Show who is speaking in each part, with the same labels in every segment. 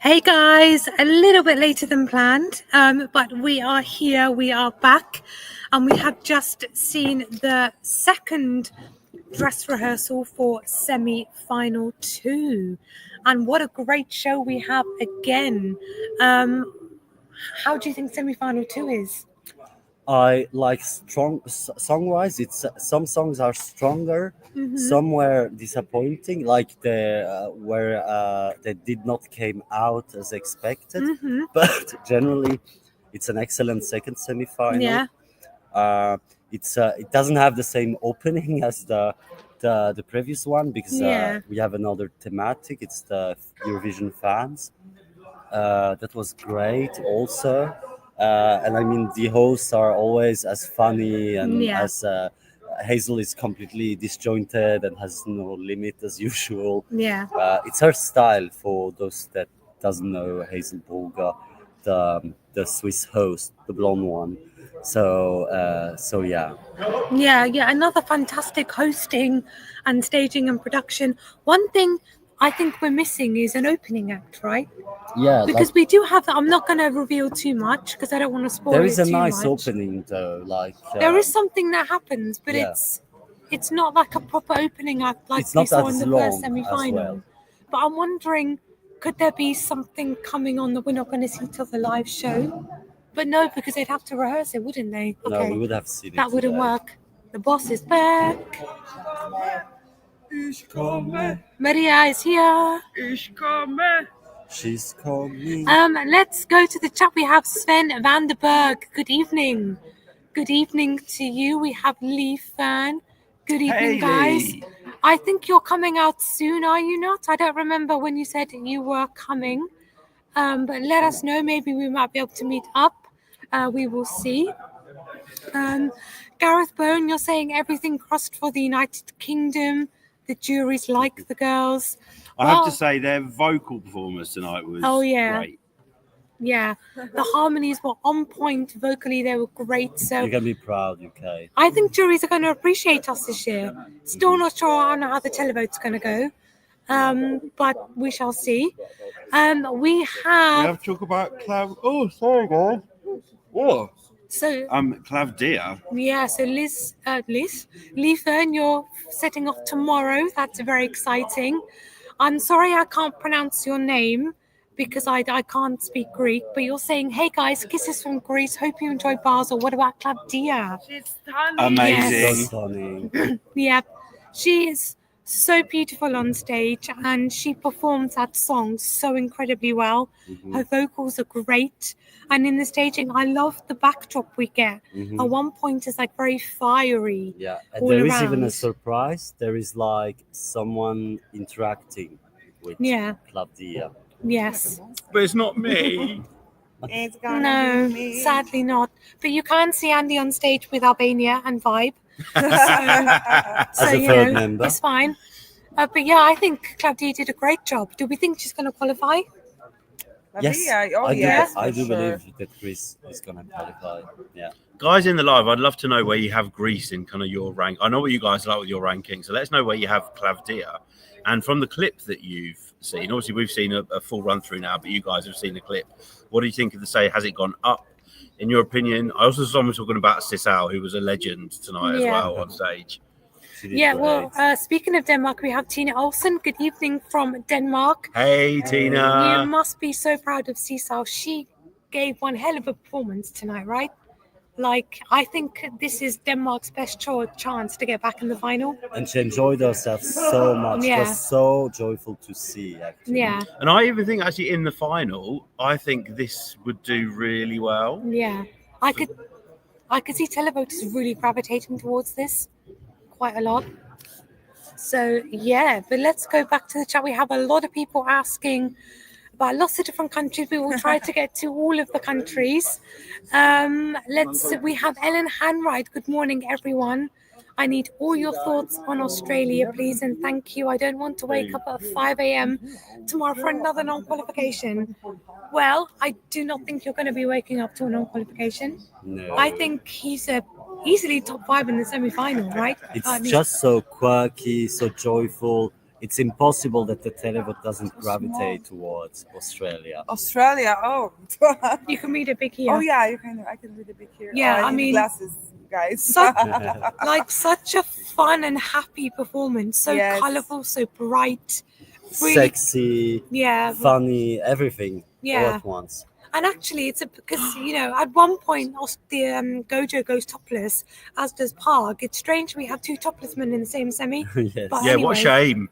Speaker 1: Hey guys, a little bit later than planned, but we are here, we are back, and we have just seen the second dress rehearsal for semi-final 2. And what a great show we have again. How do you think semi-final 2 is?
Speaker 2: I like strong song-wise. It's some songs are stronger, some were disappointing, like the where they did not came out as expected. But generally, it's an excellent second semi-final.
Speaker 1: Yeah.
Speaker 2: It doesn't have the same opening as the previous one because we have another thematic. It's the Eurovision fans. That was great also. And I mean, the hosts are always as funny and as Hazel is completely disjointed and has no limit as usual.
Speaker 1: Yeah.
Speaker 2: It's her style. For those that doesn't know Hazel Bulga, the Swiss host, the blonde one. So yeah.
Speaker 1: Yeah, another fantastic hosting and staging and production. One thing I think we're missing is an opening act, right?
Speaker 2: Yeah,
Speaker 1: because we do have. I'm not going to reveal too much because I don't want to spoil it too much.
Speaker 2: There is a nice opening though.
Speaker 1: There is something that happens, but it's not like a proper opening act like we saw in the first semi-final.
Speaker 2: Well.
Speaker 1: But I'm wondering, could there be something coming on that we're not going to see till the live show? But no, because they'd have to rehearse it, wouldn't they?
Speaker 2: Okay. No, we would have seen it.
Speaker 1: That wouldn't work. The boss is back.
Speaker 3: Ich komme.
Speaker 1: Maria is here.
Speaker 3: Ich komme.
Speaker 2: She's coming.
Speaker 1: Let's go to the chat. We have Sven van der Berg. Good evening. Good evening to you. We have Lee Fern. Good evening, guys. I think you're coming out soon, are you not? I don't remember when you said you were coming. But let us know. Maybe we might be able to meet up. We will see. Gareth Bone, you're saying everything crossed for the United Kingdom. The juries like the girls.
Speaker 3: I have to say their vocal performance tonight was great.
Speaker 1: Yeah, the harmonies were on point vocally. They were great. So
Speaker 2: you're going to be proud, UK.
Speaker 1: I think juries are going to appreciate us this year. Still not sure I don't know how the televote's going to go. But we shall see. We have
Speaker 3: to talk about Clav. Oh, sorry, guys. Oh.
Speaker 1: So
Speaker 3: Clavdia.
Speaker 1: Yeah, so Lee Fern, you're setting off tomorrow. That's very exciting. I'm sorry I can't pronounce your name because I can't speak Greek, but you're saying, hey guys, kisses from Greece. Hope you enjoyed Basel. What about Clavdia?
Speaker 3: She's stunning. Amazing.
Speaker 1: Yes. Yeah, she is so beautiful on stage and she performs that song so incredibly well. Her vocals are great, and in the staging I love the backdrop we get. At one point it's like very fiery.
Speaker 2: Yeah, and there is even a surprise. There is like someone interacting with Clavdia.
Speaker 1: Yes,
Speaker 3: but it's not me.
Speaker 1: It's gonna be me. Sadly not, but you can see Andy on stage with Albania and Vibe. So
Speaker 2: as a third member,
Speaker 1: it's fine. But yeah, I think Clavdia did a great job. Do we think she's going to qualify?
Speaker 2: Yes, I do believe that Greece is going to qualify. Yeah,
Speaker 3: guys in the live, I'd love to know where you have Greece in kind of your rank. I know what you guys like with your ranking, so let us know where you have Clavdia. And from the clip that you've seen, obviously we've seen a full run through now, but you guys have seen the clip. What do you think of the say? Has it gone up? In your opinion? I also saw someone talking about Sissal, who was a legend tonight as well on stage.
Speaker 1: Yeah, well, speaking of Denmark, we have Tina Olsen. Good evening from Denmark.
Speaker 3: Hey, Tina.
Speaker 1: You must be so proud of Sissal. She gave one hell of a performance tonight, right? Like, I think this is Denmark's best chance to get back in the final.
Speaker 2: And she enjoyed herself so much. Yeah. It was so joyful to see, actually.
Speaker 1: Yeah.
Speaker 3: And I even think, actually, in the final, I think this would do really well.
Speaker 1: Yeah. I could see televoters really gravitating towards this quite a lot. So, yeah. But let's go back to the chat. We have a lot of people asking about lots of different countries. We will try to get to all of the countries. We have Ellen Hanwright. Good morning, everyone. I need all your thoughts on Australia, please, and thank you. I don't want to wake up at 5 a.m. tomorrow for another non-qualification. Well, I do not think you're going to be waking up to a non-qualification.
Speaker 2: No.
Speaker 1: I think he's easily top 5 in the semi-final, right?
Speaker 2: It's just so quirky, so joyful. it's impossible that the televote doesn't gravitate towards Australia.
Speaker 4: Australia. Oh,
Speaker 1: You can read it big here.
Speaker 4: oh yeah. I can read a bit here.
Speaker 1: Yeah,
Speaker 4: Oh,
Speaker 1: I
Speaker 4: need
Speaker 1: mean,
Speaker 4: glasses, guys.
Speaker 1: Like such a fun and happy performance. So
Speaker 4: Yes.
Speaker 1: colourful, so bright. Really-
Speaker 2: Sexy,
Speaker 1: Yeah.
Speaker 2: funny, everything all
Speaker 1: Yeah.
Speaker 2: at once.
Speaker 1: And actually, because at one point the Gojo goes topless, as does Parg. It's strange we have two topless men in the same semi.
Speaker 2: Yes.
Speaker 1: But
Speaker 3: Yeah, what a
Speaker 1: anyway.
Speaker 3: shame.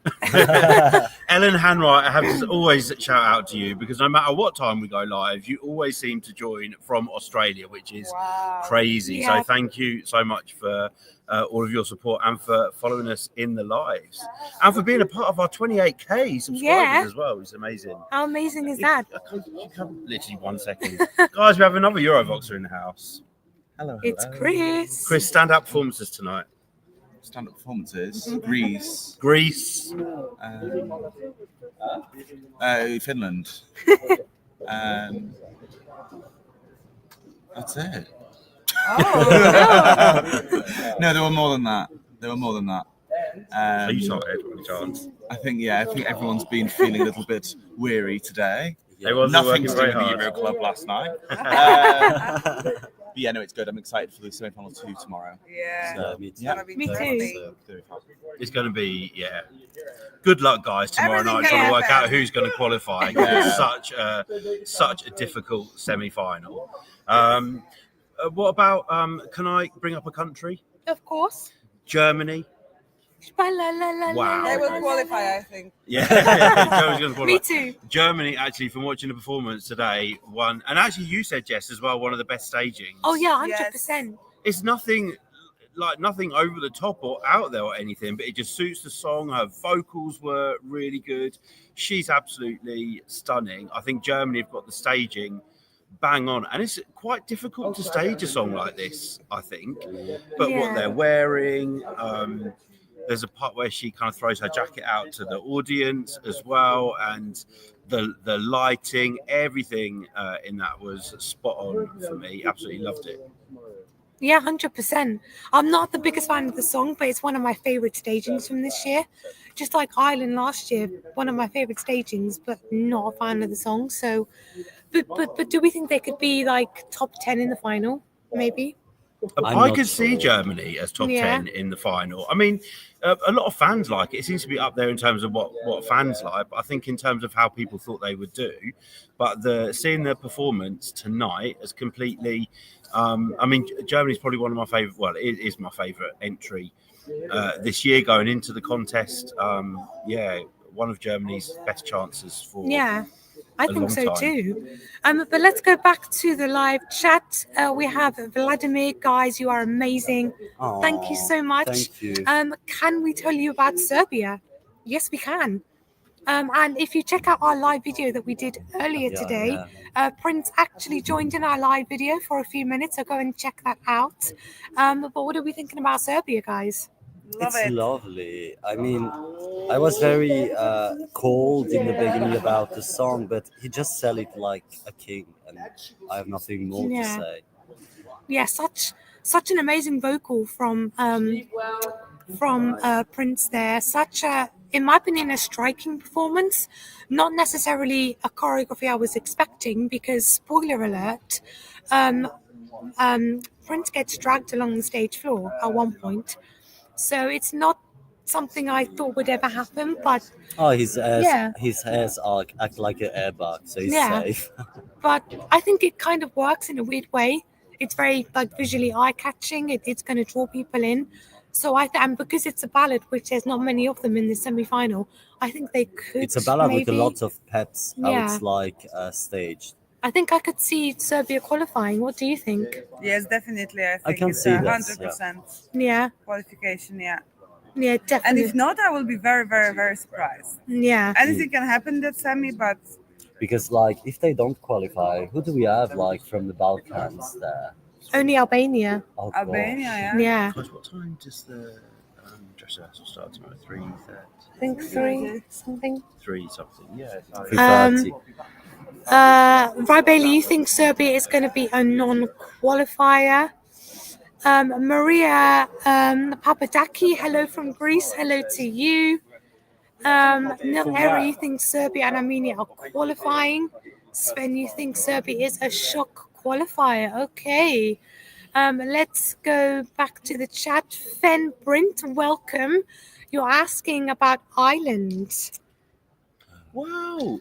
Speaker 3: Ellen Hanwright, I have to always shout out to you because no matter what time we go live, you always seem to join from Australia, which is
Speaker 4: Wow.
Speaker 3: crazy.
Speaker 1: Yeah.
Speaker 3: So thank you so much for all of your support and for following us in the lives and for being a part of our 28k subscribers
Speaker 1: Yeah.
Speaker 3: as well. It's amazing.
Speaker 1: How amazing is that?
Speaker 3: You come literally 1 second. Guys, we have another Eurovoxer in the house.
Speaker 5: Hello.
Speaker 1: It's Chris.
Speaker 3: Chris, stand-up performances tonight.
Speaker 5: Stand-up performances. Greece.
Speaker 3: Greece.
Speaker 5: Finland. That's it.
Speaker 4: Oh.
Speaker 5: No, there were more than that.
Speaker 3: Are you tired by any chance?
Speaker 5: I think everyone's been feeling a little bit weary today.
Speaker 3: Everyone's been
Speaker 5: Nothing
Speaker 3: working
Speaker 5: to do
Speaker 3: very
Speaker 5: with the
Speaker 3: hard.
Speaker 5: Euro Club last night. But yeah, no, it's good. I'm excited for the semi-final 2 tomorrow.
Speaker 4: Yeah.
Speaker 2: Yeah, me too.
Speaker 4: It's gonna be
Speaker 1: Me
Speaker 4: interesting.
Speaker 1: too.
Speaker 5: Very fun.
Speaker 3: It's going to be, yeah. Good luck, guys, tomorrow
Speaker 4: Everything
Speaker 3: night
Speaker 4: can
Speaker 3: trying to work
Speaker 4: happen.
Speaker 3: out who's going to qualify.
Speaker 5: Yeah.
Speaker 3: It's such a difficult semi-final. What about? Can I bring up a country?
Speaker 1: Of course.
Speaker 3: Germany. Wow.
Speaker 4: They will qualify, I think.
Speaker 3: Yeah, Germany's going to
Speaker 1: Me
Speaker 3: qualify.
Speaker 1: too.
Speaker 3: Germany, actually, from watching the performance today, won, and actually, you said Jess as well, one of the best stagings.
Speaker 1: Oh yeah,
Speaker 4: Yes.
Speaker 1: 100%.
Speaker 3: It's nothing over the top or out there or anything, but it just suits the song. Her vocals were really good. She's absolutely stunning. I think Germany have got the staging bang on, and it's quite difficult to stage a song like this, I think. But
Speaker 1: Yeah.
Speaker 3: what they're wearing, there's a part where she kind of throws her jacket out to the audience as well, and the lighting, everything in that was spot on for me. Absolutely loved it.
Speaker 1: Yeah, 100%. I'm not the biggest fan of the song, but it's one of my favorite stagings from this year. Just like Ireland last year, one of my favorite stagings, but not a fan of the song. So, but do we think they could be like top 10 in the final? Maybe.
Speaker 2: I'm
Speaker 3: I
Speaker 2: not
Speaker 3: could see
Speaker 2: sure.
Speaker 3: Germany as top
Speaker 1: Yeah.
Speaker 3: 10 in the final. I mean, a lot of fans like it. It seems to be up there in terms of what fans like. But I think in terms of how people thought they would do. But seeing their performance tonight has completely. I mean, Germany's probably one of my favorite. Well, it is my favorite entry this year going into the contest. Yeah, one of Germany's best chances for.
Speaker 1: Yeah, I
Speaker 3: a
Speaker 1: think
Speaker 3: long
Speaker 1: so
Speaker 3: time.
Speaker 1: too. But let's go back to the live chat. We have Vladimir. Guys, you are amazing. Thank you
Speaker 2: Aw,
Speaker 1: so much.
Speaker 2: Thank you.
Speaker 1: Can we tell you about Serbia? Yes, we can. And if you check out our live video that we did earlier
Speaker 2: Yeah,
Speaker 1: today, Prince actually joined in our live video for a few minutes, so go and check that out. But what are we thinking about Serbia, guys?
Speaker 4: Love
Speaker 2: It's
Speaker 4: it.
Speaker 2: lovely. I mean, I was very cold in the beginning about the song, but he just said it like a king, and I have nothing more to
Speaker 1: Yeah.
Speaker 2: say.
Speaker 1: Yeah, such an amazing vocal from Prince there. Such a, in my opinion, a striking performance. Not necessarily a choreography I was expecting, because spoiler alert, Prince gets dragged along the stage floor at one point. So it's not something I thought would ever happen, but
Speaker 2: Oh, his hairs,
Speaker 1: Yeah.
Speaker 2: his hairs act like an airbag, so he's
Speaker 1: Yeah.
Speaker 2: safe.
Speaker 1: but I think it kind of works in a weird way. It's very like visually eye-catching. It's going to draw people in. So and because it's a ballad, which there's not many of them in the semi-final, I think they could.
Speaker 2: It's a ballad with a
Speaker 1: maybe-
Speaker 2: lot of peps, how
Speaker 1: Yeah.
Speaker 2: it's like staged.
Speaker 1: I think I could see Serbia qualifying. What do you think?
Speaker 4: Yes, definitely. I think
Speaker 2: can
Speaker 4: it's
Speaker 2: see that,
Speaker 4: 100%
Speaker 1: Yeah,
Speaker 4: qualification. Yeah.
Speaker 1: yeah,
Speaker 4: And
Speaker 1: definitely.
Speaker 4: if not, I will be very, very, very surprised.
Speaker 1: Yeah,
Speaker 4: Anything can happen in that semi, but
Speaker 2: Because like if they don't qualify, who do we have like from the Balkans there?
Speaker 1: only Albania.
Speaker 2: Oh,
Speaker 4: Albania, yeah.
Speaker 1: Yeah,
Speaker 3: Guys, what time does the dress rehearsal start tomorrow? 3:30.
Speaker 1: I think 3 something.
Speaker 3: 3 something. Yeah.
Speaker 2: God, 3:30.
Speaker 1: Right, Bailey, you think Serbia is going to be a non-qualifier? Maria Papadaki, hello from Greece. Hello to you. Nil, you think Serbia and Armenia are qualifying. Sven, you think Serbia is a shock qualifier. Okay. Let's go back to the chat. Fen Brint, welcome. You're asking about Ireland.
Speaker 3: Wow.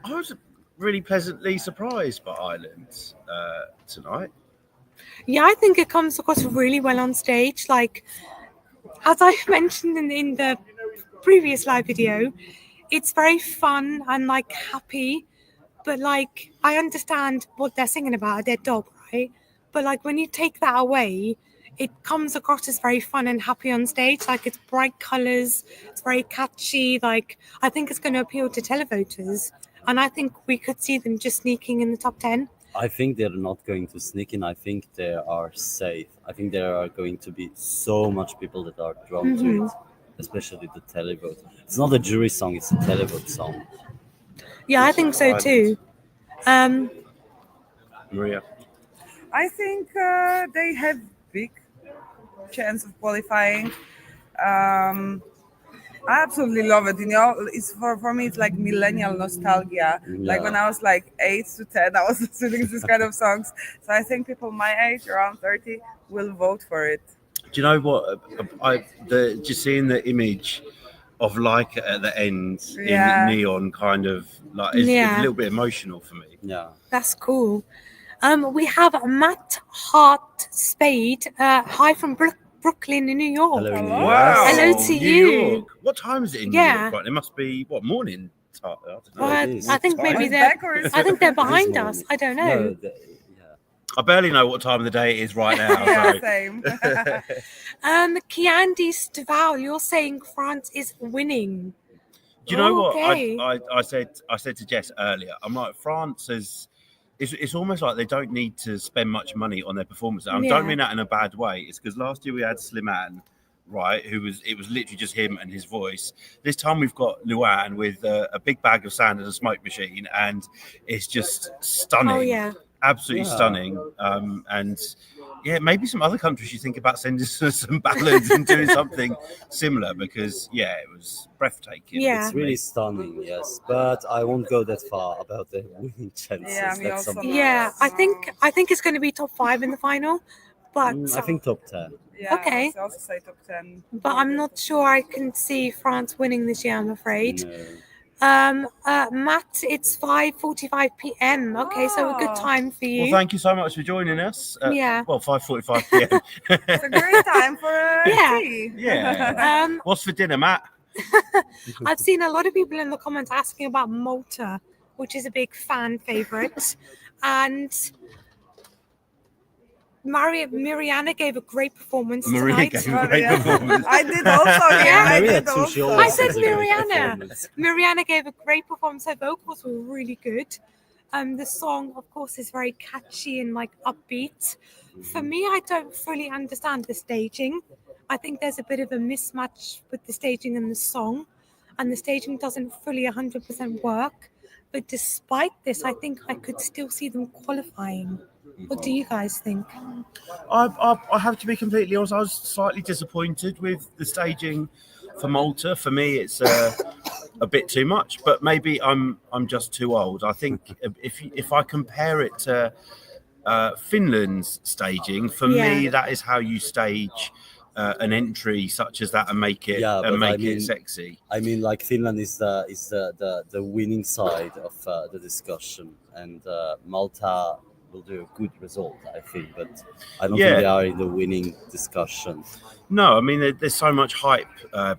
Speaker 3: I was really pleasantly surprised by Ireland tonight.
Speaker 1: Yeah, I think it comes across really well on stage. Like, as I mentioned in the previous live video, it's very fun and like happy, but like I understand what they're singing about, their dog, right? But like when you take that away, it comes across as very fun and happy on stage. Like it's bright colors, it's very catchy. Like I think it's going to appeal to televoters, and I think we could see them just sneaking in the top 10.
Speaker 2: I think they're not going to sneak in. I think they are safe. I think there are going to be so much people that are drawn to it, especially the televote. It's not a jury song; it's a televote song.
Speaker 1: Yeah, I think so too.
Speaker 3: Maria.
Speaker 4: I think they have big chance of qualifying. I absolutely love it. It's for me, it's like millennial nostalgia. Like when I was like 8 to 10, I was listening to this kind of songs. So I think people my age, around 30, will vote for it.
Speaker 3: Do you know what? Just seeing the image of like at the end in neon, kind of like it's a little bit emotional for me.
Speaker 2: Yeah,
Speaker 1: that's cool. We have Matt Hart Spade. Hi from Brooklyn in New York.
Speaker 2: Hello, New
Speaker 3: Wow.
Speaker 2: York.
Speaker 1: Hello to
Speaker 3: New
Speaker 1: you.
Speaker 3: York. What time is it in New York? Right? It must be what morning? I don't know.
Speaker 1: I think maybe they're behind us. I don't know.
Speaker 2: No,
Speaker 3: I barely know what time of the day it is right now.
Speaker 4: Yeah, same.
Speaker 1: Kiandi Staval, you're saying France is winning.
Speaker 3: Do you know
Speaker 1: Okay.
Speaker 3: what I said to Jess earlier? I'm like, France is. It's almost like they don't need to spend much money on their performance. I don't mean that in a bad way. It's because last year we had Slimane, right? It was literally just him and his voice. This time we've got Luan with a big bag of sand and a smoke machine, and it's just stunning.
Speaker 1: Oh yeah.
Speaker 3: Absolutely stunning. And yeah, maybe some other countries you think about sending some ballads and doing something similar, because it was breathtaking.
Speaker 1: Yeah.
Speaker 2: it's really stunning, yes. But I won't go that far about the winning chances.
Speaker 4: Yeah, me
Speaker 2: That's
Speaker 4: also
Speaker 2: something.
Speaker 1: Yeah, I think it's going to be top 5 in the final, but
Speaker 2: I think top 10.
Speaker 4: Yeah,
Speaker 1: Okay.
Speaker 4: I also say top 10.
Speaker 1: but I'm not sure I can see France winning this year, I'm afraid.
Speaker 2: No.
Speaker 1: Matt, it's 5:45 p.m. Okay, so a good time for you.
Speaker 3: Well, thank you so much for joining us.
Speaker 1: Yeah.
Speaker 3: Well, 5:45 p.m.
Speaker 4: It's a great time for tea.
Speaker 3: Yeah. What's for dinner, Matt?
Speaker 1: I've seen a lot of people in the comments asking about Malta, which is a big fan favorite, and Mariana gave a great performance tonight.
Speaker 3: Gave a great performance.
Speaker 4: I did also. I
Speaker 2: Maria
Speaker 4: did
Speaker 2: too, she
Speaker 4: also.
Speaker 2: always
Speaker 1: I said
Speaker 2: has a great
Speaker 1: Mariana.
Speaker 2: performance.
Speaker 1: Mariana gave a great performance. Her vocals were really good. The song, of course, is very catchy and like upbeat. For me, I don't fully understand the staging. I think there's a bit of a mismatch with the staging and the song, and the staging doesn't fully 100% work. But despite this, I think I could still see them qualifying. What do you guys think?
Speaker 3: I have to be completely honest. I was slightly disappointed with the staging for Malta. For me, it's a bit too much, but maybe I'm just too old. I think if I compare it to Finland's staging, for me, that is how you stage an entry such as that and make it it sexy.
Speaker 2: I mean, like Finland is the winning side of the discussion, and Malta will do a good result, I think, but I don't think they are in the winning discussion.
Speaker 3: No, I mean there's so much hype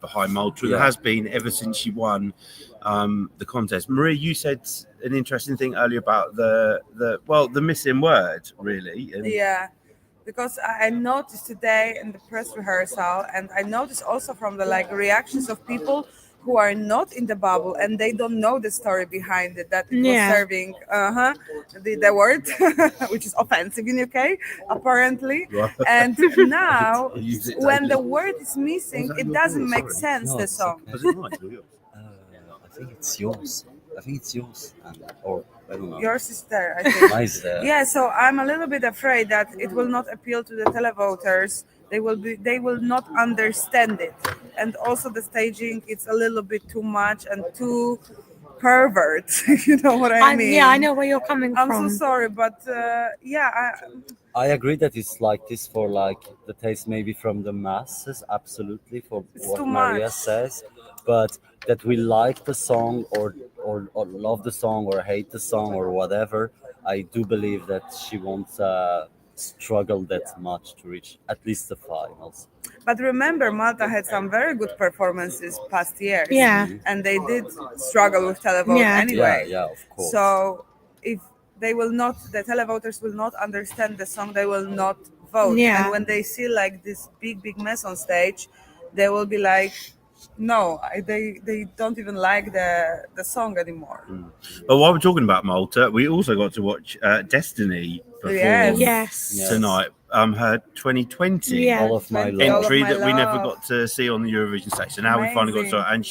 Speaker 3: behind Malta. There has been ever since she won the contest. Maria, you said an interesting thing earlier about the missing word, really.
Speaker 4: Yeah, because I noticed today in the press rehearsal, and I noticed also from the reactions of people who are not in the bubble and they don't know the story behind it, that it was serving the word, which is offensive in UK apparently. And now when the word is missing, it doesn't make sense, the song.
Speaker 2: I think it's yours. Or I don't know.
Speaker 4: Yours is there, I think.
Speaker 2: Mine is there.
Speaker 4: Yeah, so I'm a little bit afraid that it will not appeal to the televoters. They will not understand it, and also the staging, it's a little bit too much and too pervert. You know what I mean?
Speaker 1: Yeah, I know where you're coming
Speaker 4: I'm
Speaker 1: from.
Speaker 4: so sorry, but
Speaker 2: I agree that it's like this for like the taste maybe from the masses, absolutely, for
Speaker 4: It's
Speaker 2: what
Speaker 4: too
Speaker 2: Maria
Speaker 4: much.
Speaker 2: says, but that we like the song or love the song or hate the song or whatever, I do believe that she won't struggle that much to reach at least the finals.
Speaker 4: But remember, Malta had some very good performances past years.
Speaker 1: Yeah.
Speaker 4: And they did struggle with televote
Speaker 1: Yeah.
Speaker 4: anyway.
Speaker 2: Yeah, of course.
Speaker 4: So if they will not, the televoters will not understand the song, they will not vote.
Speaker 1: Yeah.
Speaker 4: And when they see like this big mess on stage, they will be like, no, they don't even like the song anymore.
Speaker 3: But while we're talking about Malta, we also got to watch Destiny perform
Speaker 1: Yes.
Speaker 3: tonight. Her 2020
Speaker 1: Yeah.
Speaker 2: All of my
Speaker 4: 20
Speaker 2: love.
Speaker 3: entry
Speaker 4: my
Speaker 3: that we never
Speaker 4: love.
Speaker 3: got to see on the Eurovision stage. So now we finally got to, and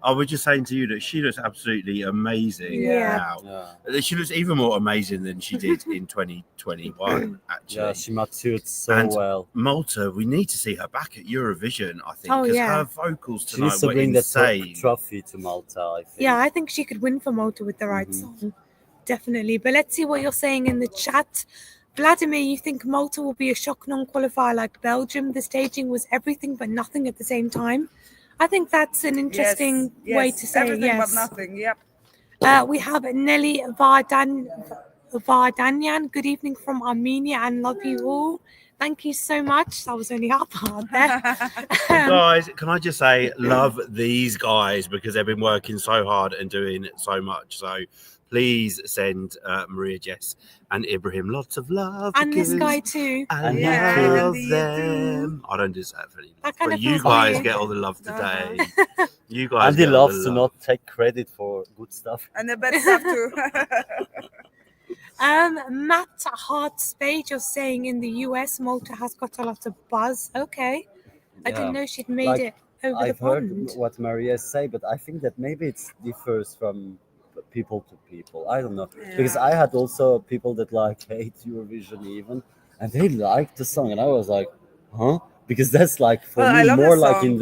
Speaker 3: I was just saying to you that she looks absolutely amazing
Speaker 1: Yeah.
Speaker 3: now. She looks even more amazing than she did in 2021, actually.
Speaker 2: Yeah, she matured so
Speaker 3: And
Speaker 2: well.
Speaker 3: Malta, we need to see her back at Eurovision, I think,
Speaker 1: Oh,
Speaker 3: because
Speaker 1: yeah.
Speaker 3: her vocals
Speaker 2: She
Speaker 3: tonight
Speaker 2: needs to
Speaker 3: were
Speaker 2: bring the
Speaker 3: insane.
Speaker 2: trophy to Malta, I think.
Speaker 1: Yeah, I think she could win for Malta with the right song. Definitely. But let's see what you're saying in the chat. Vladimir, you think Malta will be a shock non-qualifier like Belgium? The staging was everything but nothing at the same time. I think that's an interesting way to say
Speaker 4: everything
Speaker 1: yes.
Speaker 4: but nothing. Yep.
Speaker 1: We have Nelly Vardanyan. Good evening from Armenia and love you all. Thank you so much. That was only our part there.
Speaker 3: Guys, can I just say, love these guys because they've been working so hard and doing so much. So please send Maria, Jess, and Ibrahim lots of love.
Speaker 1: And this
Speaker 3: because
Speaker 1: guy too.
Speaker 3: I
Speaker 4: Yeah,
Speaker 3: love
Speaker 4: and you
Speaker 3: them. I don't deserve any love,
Speaker 1: That kind
Speaker 3: but
Speaker 1: of
Speaker 3: you
Speaker 1: feels
Speaker 3: guys
Speaker 1: weird.
Speaker 3: get all the love today. You guys
Speaker 2: Andy
Speaker 3: get all
Speaker 2: loves
Speaker 3: the
Speaker 2: to
Speaker 3: love.
Speaker 2: not take credit for good stuff.
Speaker 4: And the bad stuff too.
Speaker 1: Matt Hart Spade, you're saying in the US, Malta has got a lot of buzz. Okay. I didn't know she'd made
Speaker 2: Like,
Speaker 1: it over
Speaker 2: I've
Speaker 1: the
Speaker 2: heard
Speaker 1: pond.
Speaker 2: what Maria say, but I think that maybe it differs from people to people. I don't know, because I had also people that like hate Eurovision even, and they liked the song, and I was like, huh? Because that's like for
Speaker 4: Well, I
Speaker 2: me
Speaker 4: love
Speaker 2: more
Speaker 4: the
Speaker 2: like
Speaker 4: song.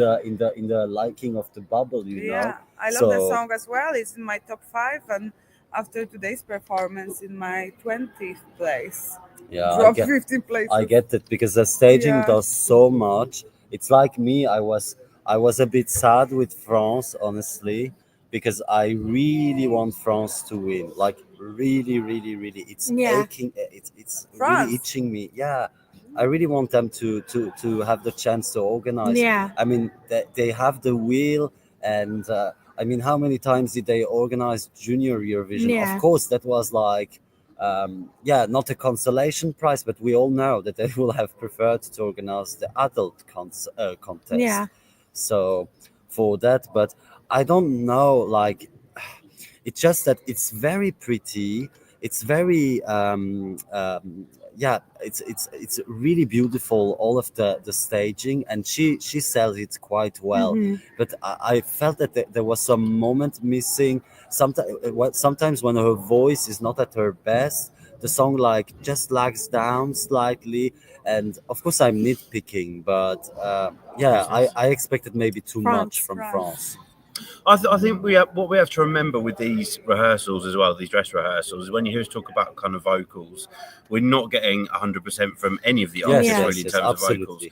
Speaker 2: in the liking of the bubble, you know.
Speaker 4: Yeah, I love the song as well. It's in my top 5, and after today's performance, in my 20th place.
Speaker 2: Yeah,
Speaker 4: Drop 15 places.
Speaker 2: I get that because the staging
Speaker 4: Yeah.
Speaker 2: does so much. It's like me. I was a bit sad with France, honestly, because I really want France to win. Like really, really, really. It's aching. It's
Speaker 4: France.
Speaker 2: really itching me. Yeah, I really want them to have the chance to organize.
Speaker 1: Yeah.
Speaker 2: I mean, they have the will, and I mean, how many times did they organize Junior Eurovision?
Speaker 1: Yeah.
Speaker 2: Of course, that was like. Not a consolation prize, but we all know that they will have preferred to organize the adult contest.
Speaker 1: Yeah.
Speaker 2: So for that, but I don't know, like, it's just that it's very pretty. It's very, it's really beautiful, all of the staging, and she sells it quite well. But I felt that there was some moment missing. Sometimes when her voice is not at her best, the song like just lags down slightly. And of course, I'm nitpicking, but I expected maybe too much from France.
Speaker 3: I think what we have to remember with these rehearsals as well, these dress rehearsals, is when you hear us talk about kind of vocals, we're not getting 100% from any of the artists really in terms of vocals.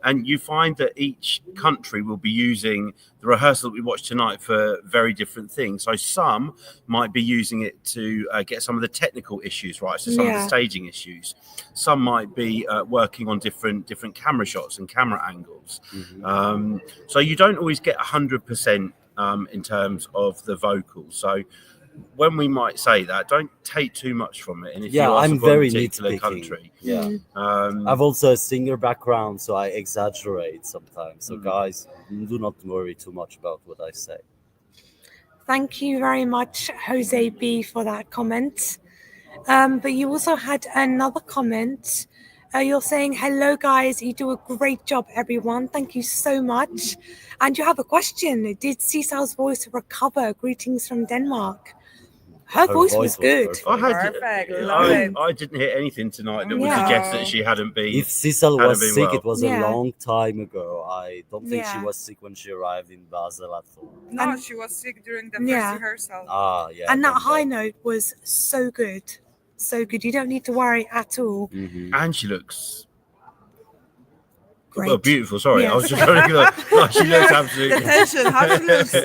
Speaker 3: And you find that each country will be using the rehearsal that we watched tonight for very different things. So some might be using it to get some of the technical issues right, so some of the staging issues. Some might be working on different camera shots and camera angles. So you don't always get 100% in terms of the vocals. So when we might say that, don't take too much from it. And if you are
Speaker 2: I'm
Speaker 3: from
Speaker 2: very
Speaker 3: a particular
Speaker 2: nitpicking.
Speaker 3: country,
Speaker 2: I've also a singer background, so I exaggerate sometimes. So guys, do not worry too much about what I say.
Speaker 1: Thank you very much, Jose B, for that comment. But you also had another comment. You're saying, hello, guys. You do a great job, everyone. Thank you so much. And you have a question. Did Sissal's voice recover? Greetings from Denmark. Her voice was good.
Speaker 2: perfect.
Speaker 3: I didn't hear anything tonight that would suggest that she hadn't been.
Speaker 2: If Sissal was sick,
Speaker 3: well.
Speaker 2: it was a long time ago. I don't think she
Speaker 1: Yeah.
Speaker 2: was sick when she arrived in Basel at all.
Speaker 4: No, she was sick during the first rehearsal.
Speaker 2: Ah, yeah.
Speaker 1: And that
Speaker 2: then
Speaker 1: high note was so good. So good. You don't need to worry at all.
Speaker 3: And she looks
Speaker 1: Great.
Speaker 3: beautiful. Sorry,
Speaker 1: Yeah.
Speaker 3: I was just trying to like, she looks absolutely.
Speaker 4: The tension, how she looks.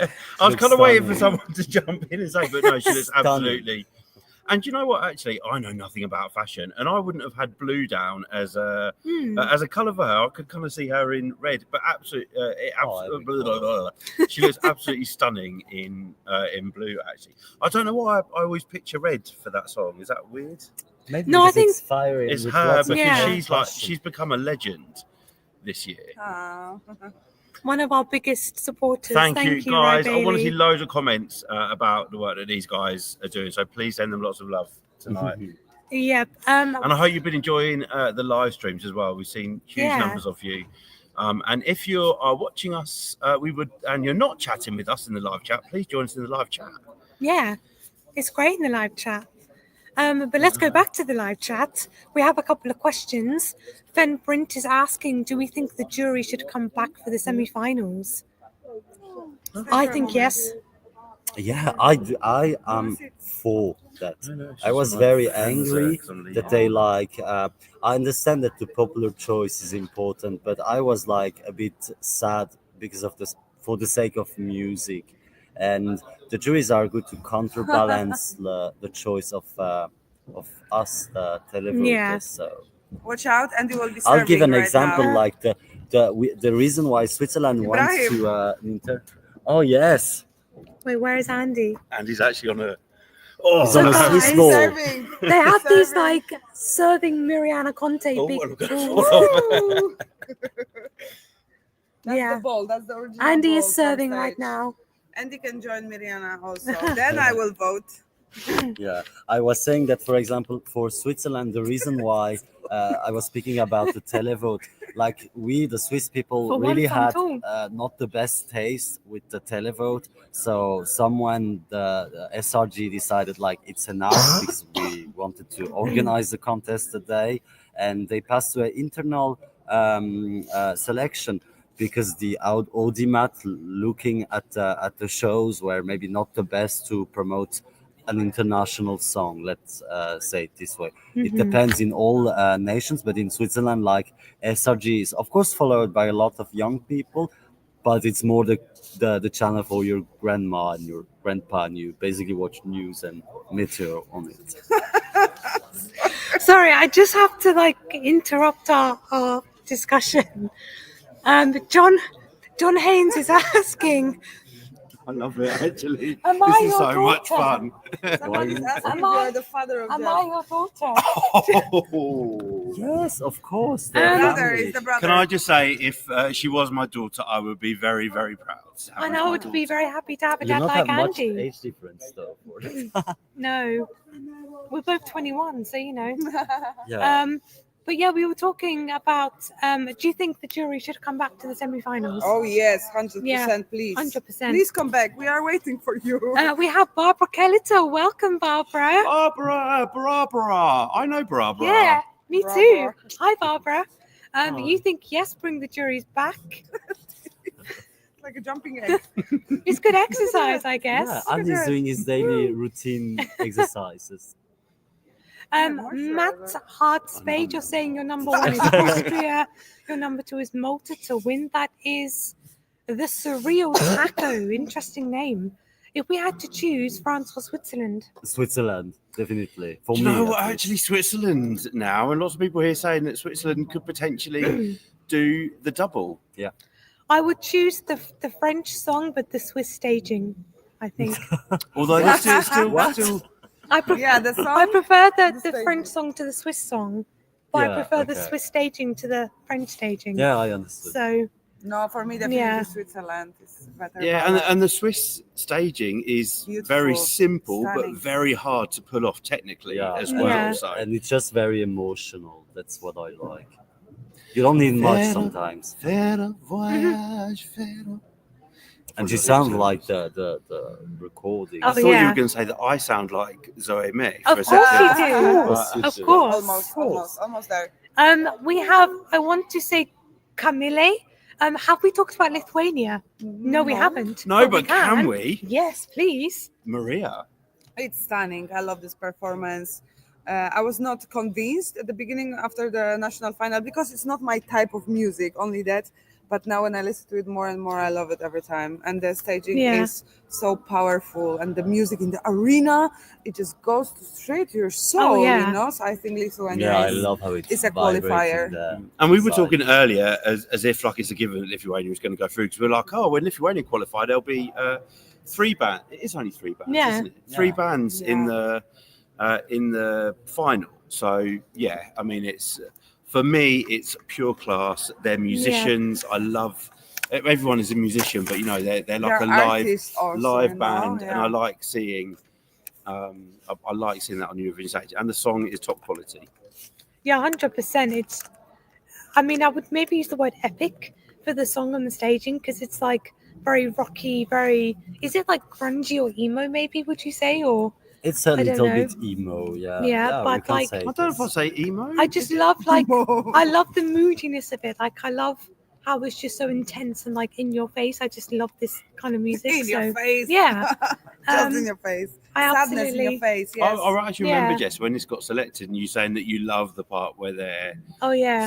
Speaker 3: I was kind of waiting for
Speaker 2: stunning.
Speaker 3: someone to jump in and say, but no, she looks absolutely. And you know what? Actually, I know nothing about fashion, and I wouldn't have had blue down as a colour for her. I could kind of see her in red, but she looks absolutely stunning in blue. Actually, I don't know why I always picture red for that song. Is that weird?
Speaker 2: Maybe
Speaker 1: No, I
Speaker 2: because
Speaker 1: think-
Speaker 2: it's fiery.
Speaker 3: It's
Speaker 2: with
Speaker 3: her
Speaker 2: lots of
Speaker 3: because
Speaker 2: fashion.
Speaker 3: she's become a legend this year.
Speaker 4: Oh.
Speaker 1: One of our biggest supporters.
Speaker 3: Thank you, guys.
Speaker 1: Ray
Speaker 3: I want to see
Speaker 1: Bailey.
Speaker 3: loads of comments about the work that these guys are doing. So please send them lots of love tonight.
Speaker 1: Yep.
Speaker 3: And I hope you've been enjoying the live streams as well. We've seen huge
Speaker 1: Yeah.
Speaker 3: numbers of you. And if you are watching us, and you're not chatting with us in the live chat, please join us in the live chat.
Speaker 1: Yeah, it's great in the live chat. But let's go back to the live chat. We have a couple of questions. Fen Brint is asking, do we think the jury should come back for the semi-finals? I think yes.
Speaker 2: Yeah, I am for that. I was very angry that they I understand that the popular choice is important, but I was like a bit sad because of this, for the sake of music, and the juries are good to counterbalance the choice of us, the televoters.
Speaker 1: Yeah.
Speaker 2: So
Speaker 4: Watch out, and you will be
Speaker 2: I'll give an
Speaker 4: serving right
Speaker 2: example,
Speaker 4: now.
Speaker 2: like the reason why Switzerland wants
Speaker 4: Ibrahim.
Speaker 2: to Oh yes,
Speaker 1: Wait, where is Andy?
Speaker 3: And he's actually on a.
Speaker 2: it's on a
Speaker 1: guys,
Speaker 2: Swiss
Speaker 4: He's
Speaker 2: ball.
Speaker 4: serving.
Speaker 1: They have these
Speaker 4: Serving.
Speaker 1: like serving Mariana Conte
Speaker 3: Oh,
Speaker 1: big
Speaker 3: look at
Speaker 1: balls.
Speaker 3: that.
Speaker 4: That's
Speaker 1: Yeah.
Speaker 4: the ball. That's the original
Speaker 1: Andy
Speaker 4: ball
Speaker 1: is
Speaker 4: from
Speaker 1: serving
Speaker 4: stage.
Speaker 1: right now.
Speaker 4: Andy can join Miriana also. Then I will vote.
Speaker 2: Yeah, I was saying that, for example, for Switzerland, the reason why I was speaking about the televote, like we, the Swiss people,
Speaker 1: For
Speaker 2: really
Speaker 1: once I'm
Speaker 2: had
Speaker 1: told.
Speaker 2: not the best taste with the televote. So the SRG decided like it's enough because we wanted to organize the contest today, and they passed to an internal selection because the audimat looking at the shows were maybe not the best to promote an international song, let's say it this way. It depends in all nations, but in Switzerland, like SRG is of course followed by a lot of young people, but it's more the channel for your grandma and your grandpa, and you basically watch news and meteor on it.
Speaker 1: Sorry, I just have to like interrupt our discussion. John Haynes is asking,
Speaker 3: I love it, actually.
Speaker 1: Am I
Speaker 3: This is
Speaker 1: your
Speaker 3: so much
Speaker 1: daughter?
Speaker 3: fun.
Speaker 4: Somebody's asking
Speaker 1: Am
Speaker 4: if you
Speaker 1: I-
Speaker 4: are the father of
Speaker 1: am
Speaker 4: Jeff.
Speaker 1: I your daughter?
Speaker 3: Oh.
Speaker 2: Yes, of course.
Speaker 4: Brother is the brother.
Speaker 3: Can I just say, if she was my daughter, I would be very, very proud. to have
Speaker 1: And
Speaker 3: her
Speaker 1: I
Speaker 3: as my
Speaker 1: would be
Speaker 3: daughter.
Speaker 1: very happy to have a
Speaker 2: You
Speaker 1: dad
Speaker 2: not
Speaker 1: like
Speaker 2: have much
Speaker 1: Andy.
Speaker 2: age difference though. For it.
Speaker 1: No, we're both 21, so you know.
Speaker 2: Yeah.
Speaker 1: But yeah, we were talking about. Do you think the jury should come back to the semi-finals?
Speaker 4: Oh yes, 100%,
Speaker 1: Yeah,
Speaker 4: please.
Speaker 1: 100%.
Speaker 4: Please come back. We are waiting for you.
Speaker 1: We have Barbara Kellito. Welcome, Barbara.
Speaker 3: Barbara. I know Barbara.
Speaker 1: Yeah, me
Speaker 4: Barbara.
Speaker 1: too. Hi, Barbara.
Speaker 3: Hi.
Speaker 1: You think yes, bring the juries back?
Speaker 4: Like a jumping egg.
Speaker 1: It's good exercise, I guess.
Speaker 2: Yeah, Andy's doing his daily routine exercises.
Speaker 1: Matt Hartspade, you're saying your number one is Austria, your number two is Malta to win. That is the Surreal Taco. Interesting name. If we had to choose France or Switzerland,
Speaker 2: Switzerland, definitely. For
Speaker 3: Do
Speaker 2: me,
Speaker 3: you know
Speaker 2: at
Speaker 3: what?
Speaker 2: least.
Speaker 3: Actually, Switzerland now, and lots of people here saying that Switzerland could potentially do the double.
Speaker 1: I would choose the French song, but the Swiss staging, I think.
Speaker 3: Although there's still
Speaker 1: I prefer,
Speaker 4: Yeah, the song.
Speaker 1: I prefer the
Speaker 4: staging.
Speaker 1: French song to the Swiss song, but I
Speaker 2: Yeah,
Speaker 1: prefer the
Speaker 2: okay.
Speaker 1: Swiss staging to the French staging.
Speaker 2: Yeah, I understood.
Speaker 1: So,
Speaker 4: No, for me, definitely
Speaker 1: Yeah.
Speaker 4: Switzerland is better.
Speaker 3: yeah, and the Swiss staging is very
Speaker 4: Beautiful,
Speaker 3: simple
Speaker 4: stunning.
Speaker 3: but very hard to pull off technically
Speaker 2: Yeah,
Speaker 3: as
Speaker 2: and-
Speaker 3: well.
Speaker 1: Yeah.
Speaker 3: So
Speaker 2: and it's just very emotional. That's what I like. You don't need much sometimes.
Speaker 3: Faire voyage, faire.
Speaker 2: And she sounded like the recording.
Speaker 1: Oh,
Speaker 3: I thought you
Speaker 1: yeah.
Speaker 3: were going to say that I sound like Zoe May.
Speaker 1: Of
Speaker 3: for a
Speaker 1: course
Speaker 3: second.
Speaker 1: you do.
Speaker 2: But-
Speaker 1: Of course.
Speaker 4: Almost there.
Speaker 1: We have, I want to say Camille. Have we talked about Lithuania? No, we haven't.
Speaker 3: No,
Speaker 1: we
Speaker 3: but can we?
Speaker 1: Yes, please.
Speaker 3: Maria.
Speaker 4: It's stunning. I love this performance. I was not convinced at the beginning after the national final because it's not my type of music, only that. But now when I listen to it more and more, I love it every time. And the staging is so powerful. And the music in the arena, it just goes straight to your soul, you know? So I think Lithuania
Speaker 2: I love how it's
Speaker 4: a qualifier.
Speaker 3: And we were talking earlier as if like it's a given that Lithuania is going to go through because we're like, oh, when Lithuania qualify, there'll be 3 bands. It is only 3 bands, isn't it? 3 bands in the final. So yeah, I mean, it's for me, it's pure class. They're musicians. I love. Everyone is a musician, but you know they're like a live band, and I like seeing. I like seeing that on Eurovision stage, and the song is top quality.
Speaker 1: Yeah, 100%. It's. I mean, I would maybe use the word epic for the song and the staging because it's like very rocky, very. Is it like grungy or emo? Maybe would you say or?
Speaker 2: It's a little bit emo,
Speaker 1: Yeah, but like
Speaker 3: I don't know if I say emo.
Speaker 1: I just love like I love the moodiness of it. Like I love how it's just so intense and like in your face. I just love this kind of music.
Speaker 4: In your face.
Speaker 1: Yeah.
Speaker 4: Just in your face. Sadness in your face. Yes.
Speaker 3: I actually remember, Jess, when this got selected and you saying that you love the part where they're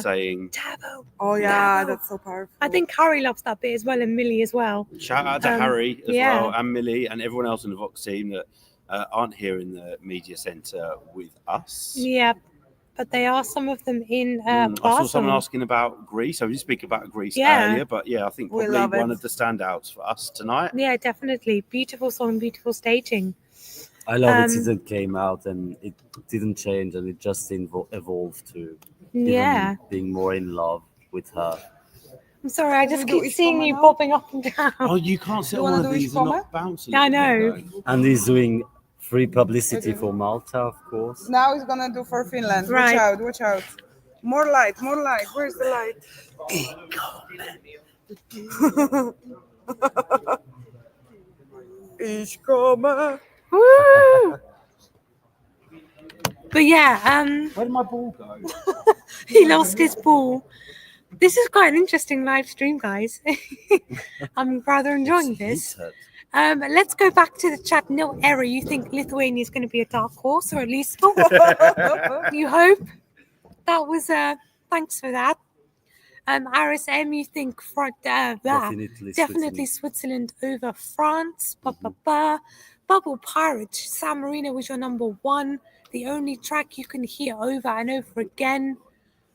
Speaker 3: saying
Speaker 1: Taboo.
Speaker 4: Oh yeah, that's so powerful.
Speaker 1: I think Harry loves that bit as well and Millie as well.
Speaker 3: Shout out to Harry as well and Millie and everyone else in the Vox team that aren't here in the media centre with us.
Speaker 1: Yeah, but they are some of them in
Speaker 3: I saw
Speaker 1: Basel.
Speaker 3: someone asking about Greece. I was speak about Greece earlier, but I think probably one of the standouts for us tonight.
Speaker 1: Yeah, definitely. Beautiful song, beautiful staging.
Speaker 2: I love it came out and it didn't change and it just evolved to being more in love with her.
Speaker 1: I'm sorry, I just keep seeing you bobbing up and down.
Speaker 3: Oh, you can't sit on one of these and not bounce.
Speaker 1: I know.
Speaker 2: And he's doing free publicity for Malta, of course.
Speaker 4: Now he's gonna do for Finland.
Speaker 1: Right.
Speaker 4: Watch out. More light. Where's the light? Ich komme.
Speaker 1: Woo! But yeah,
Speaker 3: Where did my ball go?
Speaker 1: he lost his ball. This is quite an interesting live stream, guys. I'm rather enjoying this. Let's go back to the chat. No error. You think Lithuania is going to be a dark horse, or at least you hope? That was thanks for that. RSM, you think definitely Switzerland over France. Bubble Pirate, San Marino was your number 1. The only track you can hear over and over again.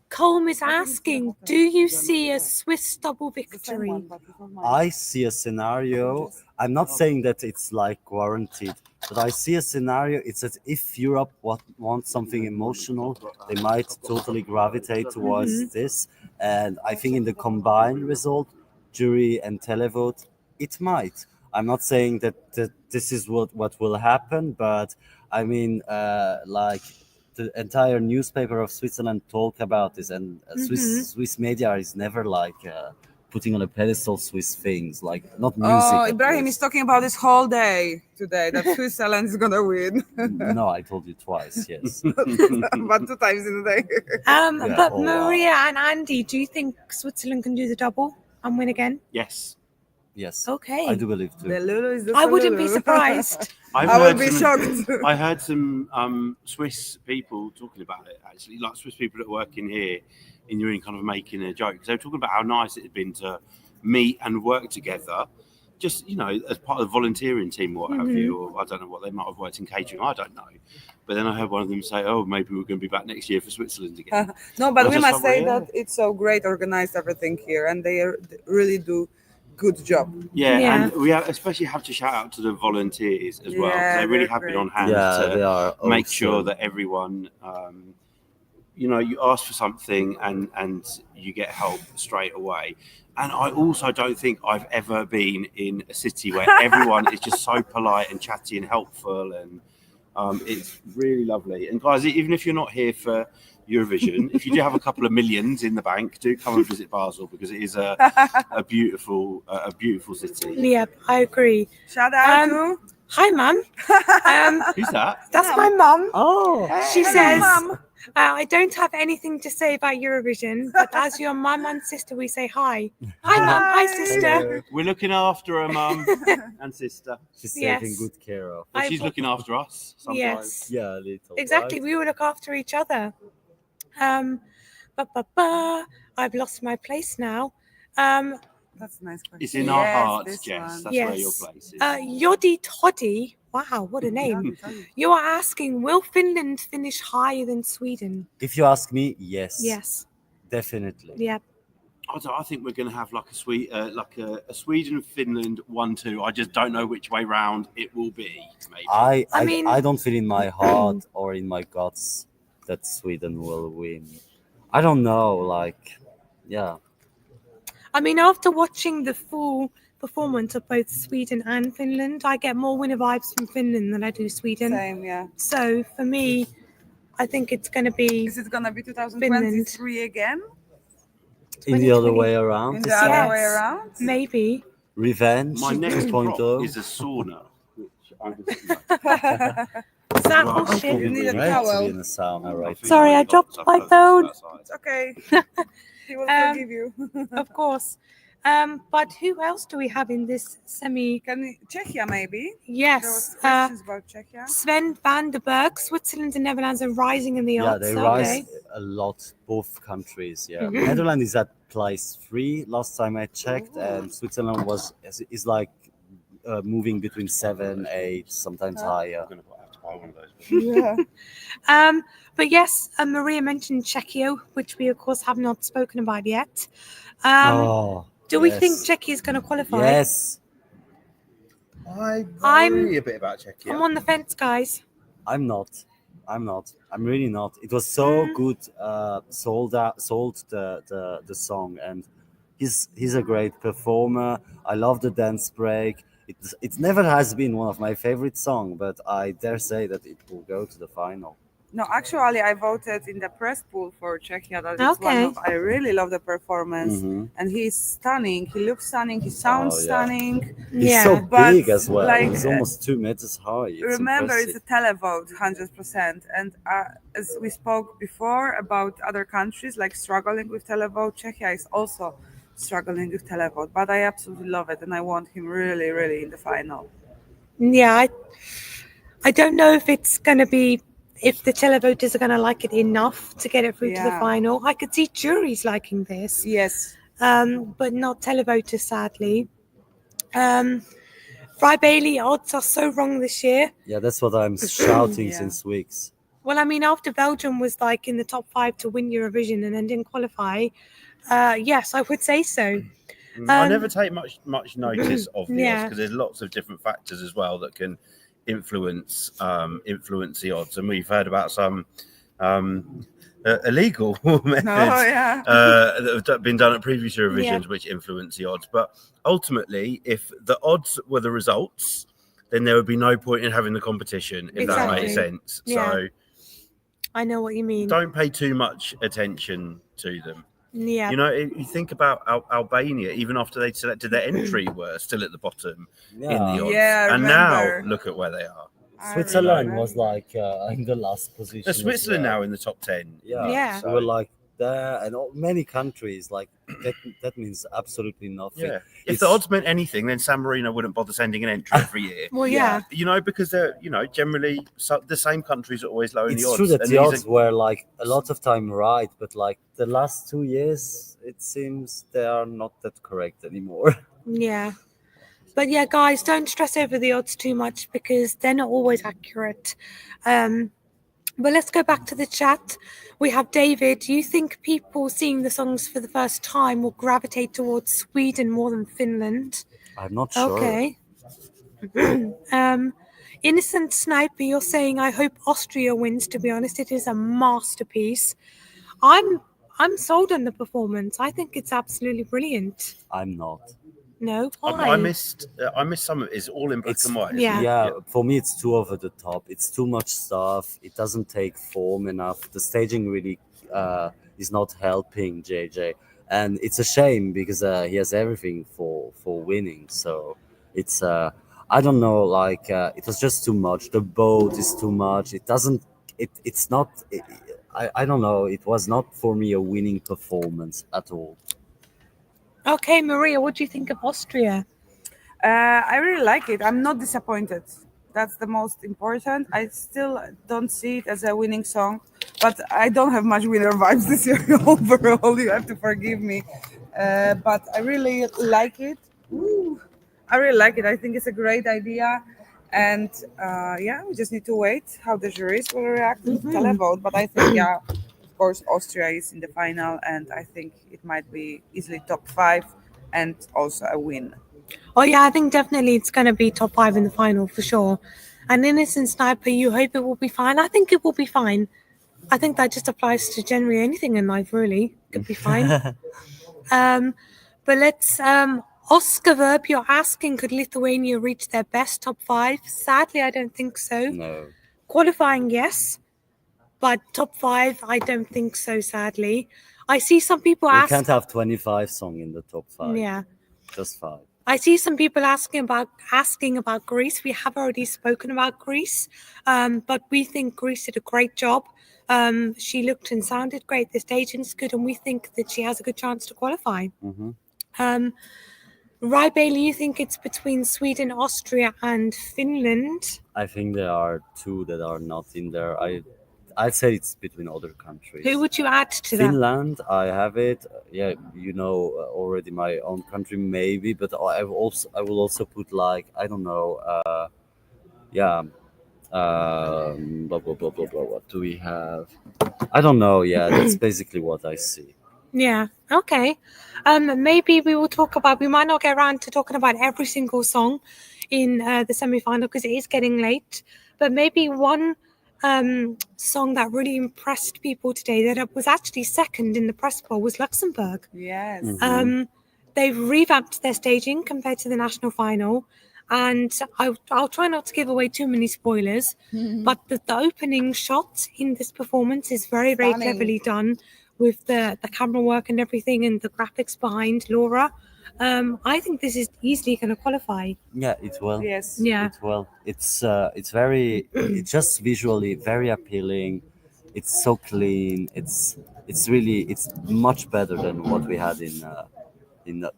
Speaker 1: Colm is asking, do you see a Swiss double victory?
Speaker 2: I see a scenario. I'm not saying that it's like guaranteed, but I see a scenario. It's that if Europe wants something emotional, they might totally gravitate towards this. And I think in the combined result, jury and televote, it might. I'm not saying that this is what will happen, but I mean, like the entire newspaper of Switzerland talk about this, and Swiss media is never like putting on a pedestal Swiss things, like not music.
Speaker 4: Oh, Ibrahim is talking about this whole day today that Switzerland is gonna win.
Speaker 2: No, I told you twice, yes.
Speaker 4: But 2 times in a day.
Speaker 1: But Maria and Andy, do you think Switzerland can do the double and win again?
Speaker 3: Yes.
Speaker 2: Yes.
Speaker 1: Okay.
Speaker 2: I do believe too.
Speaker 1: I wouldn't be surprised.
Speaker 4: I would be shocked.
Speaker 3: I heard some Swiss people talking about it, actually, like Swiss people that work in here in Urine kind of making a joke. They were talking about how nice it had been to meet and work together, just, you know, as part of the volunteering team or what have you, or I don't know what, they might have worked in catering, I don't know. But then I heard one of them say, oh, maybe we're going to be back next year for Switzerland again.
Speaker 4: No, but we must say that it's so great organized everything here, and they really do good job.
Speaker 3: Yeah, and we especially have to shout out to the volunteers as well. They really have been on hand to make sure that everyone, you know, you ask for something and you get help straight away. And I also don't think I've ever been in a city where everyone is just so polite and chatty and helpful, and It's really lovely. And guys, even if you're not here for Eurovision, if you do have a couple of millions in the bank, do come and visit Basel because it is a beautiful city.
Speaker 1: Yep, I agree.
Speaker 4: Shout out to
Speaker 1: Hi, Mum.
Speaker 3: Who's that?
Speaker 1: That's my mum.
Speaker 2: Oh,
Speaker 1: She
Speaker 4: Hello,
Speaker 1: says,
Speaker 4: Mum.
Speaker 1: I don't have anything to say about Eurovision, but as your mum and sister, we say hi. Hi, Mum. Hi, sister.
Speaker 3: We're looking after her, mum and sister.
Speaker 2: she's
Speaker 1: Yes.
Speaker 2: taking good care of.
Speaker 3: But
Speaker 1: I
Speaker 3: she's
Speaker 1: will-
Speaker 3: looking after us sometimes.
Speaker 1: Yes.
Speaker 2: Yeah, a little.
Speaker 1: Exactly.
Speaker 2: right?
Speaker 1: We will look after each other. I've lost my place now.
Speaker 4: That's a nice question.
Speaker 3: It's in our
Speaker 4: Yes,
Speaker 3: hearts,
Speaker 4: this
Speaker 3: Jess.
Speaker 4: one.
Speaker 3: That's where your
Speaker 1: Yes.
Speaker 3: place is.
Speaker 1: Yoddy Toddy. Wow, what a name. You are asking, will Finland finish higher than Sweden?
Speaker 2: If you ask me, yes.
Speaker 1: Yes.
Speaker 2: Definitely.
Speaker 1: Yeah.
Speaker 3: I think we're going to have like a Sweden Finland 1-2. I just don't know which way round it will be. Maybe.
Speaker 1: I mean-
Speaker 2: I don't feel in my heart or in my guts that Sweden will win. I don't know. Like, yeah.
Speaker 1: I mean, after watching the full performance of both Sweden and Finland, I get more winner vibes from Finland than I do Sweden.
Speaker 4: Same, yeah.
Speaker 1: So for me, I think it's going to be
Speaker 4: Is it gonna be 2023 again?
Speaker 2: In the other
Speaker 1: 2020.
Speaker 2: way around.
Speaker 4: In the
Speaker 2: is
Speaker 4: other
Speaker 2: that
Speaker 4: way
Speaker 1: Yes.
Speaker 4: around?
Speaker 1: maybe.
Speaker 2: Revenge
Speaker 3: My next
Speaker 2: 2.0.
Speaker 3: prop is a sauna, which I'm just.
Speaker 1: Is that
Speaker 3: Well,
Speaker 1: bullshit?
Speaker 4: You need a
Speaker 2: Great to
Speaker 4: towel.
Speaker 2: be in a sauna right now.
Speaker 1: Sorry, I dropped my phone.
Speaker 4: It's okay. He will
Speaker 1: Um,
Speaker 4: forgive you.
Speaker 1: Of course. But who else do we have in this semi?
Speaker 4: Czechia maybe? There was
Speaker 1: Yes.
Speaker 4: questions about Czechia.
Speaker 1: Sven van der Berg, Switzerland and Netherlands are rising in the
Speaker 2: Yeah,
Speaker 1: odds.
Speaker 2: they
Speaker 1: Okay.
Speaker 2: rise a lot, both countries. Yeah,
Speaker 1: Mhm.
Speaker 2: Netherlands is at place 3 last time I checked, and Switzerland is like moving between 7, 8, sometimes higher.
Speaker 3: I'm going to have to buy one of those.
Speaker 4: Yeah.
Speaker 1: But yes, Maria mentioned Czechia, which we of course have not spoken about yet. Do we think
Speaker 2: yes.
Speaker 1: Czechia is going to qualify?
Speaker 2: Yes,
Speaker 3: I
Speaker 1: I'm-
Speaker 3: worry a bit about Czechia.
Speaker 1: I'm on the fence, guys.
Speaker 2: I'm not. I'm really not. It was so good. Sold the song, and he's a great performer. I love the dance break. It never has been one of my favorite songs, but I dare say that it will go to the final.
Speaker 4: No, actually, I voted in the press pool for Czechia. That is
Speaker 1: Okay.
Speaker 4: one of, I really love the performance,
Speaker 2: Mhm.
Speaker 4: and he's stunning. He looks stunning. He sounds
Speaker 2: Oh, yeah.
Speaker 4: stunning.
Speaker 2: He's
Speaker 1: Yeah.
Speaker 2: so
Speaker 4: But,
Speaker 2: big as well.
Speaker 4: like,
Speaker 2: He's almost 2 meters high. It's
Speaker 4: Remember,
Speaker 2: impressive.
Speaker 4: it's a televote, 100%. And as we spoke before about other countries like struggling with televote, Czechia is also struggling with televote. But I absolutely love it, and I want him really, really in the final.
Speaker 1: Yeah, I don't know if it's going to be, if the televoters are going to like it enough to get it through to the
Speaker 4: Yeah.
Speaker 1: final. I could see juries liking this,
Speaker 4: Yes.
Speaker 1: but not televoters, sadly. Fry Bailey odds are so wrong this year.
Speaker 2: Yeah, that's what I'm shouting
Speaker 4: Yeah.
Speaker 2: since weeks.
Speaker 1: Well, I mean, after Belgium was like in the top 5 to win Eurovision and then didn't qualify, yes, I would say so.
Speaker 3: I never take much notice of the odds
Speaker 1: Yeah.
Speaker 3: because there's lots of different factors as well that can influence the odds, and we've heard about some illegal methods
Speaker 4: yeah.
Speaker 3: that have been done at previous Eurovisions,
Speaker 1: Yeah.
Speaker 3: which influence the odds. But ultimately, if the odds were the results, then there would be no point in having the competition, if that makes
Speaker 1: Exactly.
Speaker 3: sense.
Speaker 1: Yeah.
Speaker 3: So
Speaker 1: I know what you mean.
Speaker 3: don't pay too much attention to them.
Speaker 1: Yeah.
Speaker 3: You know, you think about Albania, even after they selected their entry, were still at the bottom in the odds.
Speaker 4: Yeah, I
Speaker 3: and now
Speaker 4: remember.
Speaker 3: look at where they are.
Speaker 4: I
Speaker 2: Switzerland
Speaker 4: remember.
Speaker 2: was like in the last position. as
Speaker 3: Switzerland
Speaker 2: well.
Speaker 3: now in the top 10.
Speaker 2: Yeah,
Speaker 1: Yeah.
Speaker 2: So we're like there, and many countries like that means absolutely nothing.
Speaker 3: Yeah. If the
Speaker 2: It's-
Speaker 3: odds meant anything, then San Marino wouldn't bother sending an entry every year.
Speaker 1: Well, yeah.
Speaker 3: You know, because they're, generally the same countries are always low in
Speaker 2: It's
Speaker 3: the odds.
Speaker 2: true that
Speaker 3: and
Speaker 2: the
Speaker 3: these
Speaker 2: odds
Speaker 3: are-
Speaker 2: were like a lot of time right, but like the last 2 years, it seems they are not that correct anymore.
Speaker 1: Yeah. But yeah, guys, don't stress over the odds too much because they're not always accurate. But let's go back to the chat. We have David. Do you think people seeing the songs for the first time will gravitate towards Sweden more than Finland?
Speaker 2: I'm not sure.
Speaker 1: Okay. Innocent Sniper, you're saying I hope Austria wins. To be honest, it is a masterpiece. I'm sold on the performance. I think it's absolutely brilliant.
Speaker 2: I'm not.
Speaker 1: No, why?
Speaker 3: I missed some of it. It's all in black and white.
Speaker 1: yeah.
Speaker 2: Yeah, for me it's too over the top. It's too much stuff. It doesn't take form enough. The staging really is not helping JJ, and it's a shame because he has everything for winning. So it's I don't know, like it was just too much. The boat is too much. It doesn't. It's not. I don't know. It was not for me a winning performance at all.
Speaker 1: Okay, Maria, what do you think of Austria?
Speaker 4: I really like it. I'm not disappointed. That's the most important. I still don't see it as a winning song, but I don't have much winner vibes this year overall. You have to forgive me. But I really like it. Ooh, I really like it. I think it's a great idea. And yeah, we just need to wait how the juries will react to the televote. But I think, yeah, of course, Austria is in the final, and I think it might be easily top 5 and also a win.
Speaker 1: Oh yeah, I think definitely it's going to be top 5 in the final for sure. And Innocent Sniper, you hope it will be fine. I think it will be fine. I think that just applies to generally anything in life, really. Could be fine. But let's Oscar Verb, you're asking, could Lithuania reach their best top 5? Sadly, I don't think so.
Speaker 2: No.
Speaker 1: Qualifying, yes. But top 5, I don't think so, sadly. I see some people
Speaker 2: We
Speaker 1: ask.
Speaker 2: can't have 25 songs in the top 5.
Speaker 1: Yeah.
Speaker 2: Just 5.
Speaker 1: I see some people asking about Greece. We have already spoken about Greece, but we think Greece did a great job. She looked and sounded great. The staging's good, and we think that she has a good chance to qualify. Right, Bailey, you think it's between Sweden, Austria, and Finland?
Speaker 2: I think there are 2 that are not in there. I'd say it's between other countries.
Speaker 1: Who would you add to that?
Speaker 2: Finland, I have it. Yeah, you know already my own country maybe, but I will also put, like, I don't know. Blah blah blah blah blah. What do we have? I don't know. Yeah, that's basically what I see.
Speaker 1: Yeah. Okay. Maybe we will talk about. We might not get around to talking about every single song in the semi-final because it is getting late. But maybe one song that really impressed people today, that was actually second in the press poll, was Luxembourg.
Speaker 4: Yes.
Speaker 1: They've revamped their staging compared to the national final. And I'll try not to give away too many spoilers, but the opening shot in this performance is very, very
Speaker 4: Stunning.
Speaker 1: cleverly done with the camera work and everything and the graphics behind Laura. I think this is easily going to qualify.
Speaker 2: Yeah, it will.
Speaker 4: Yes.
Speaker 1: Yeah.
Speaker 2: It will. It's very. It's just visually very appealing. It's so clean. It's much better than what we had in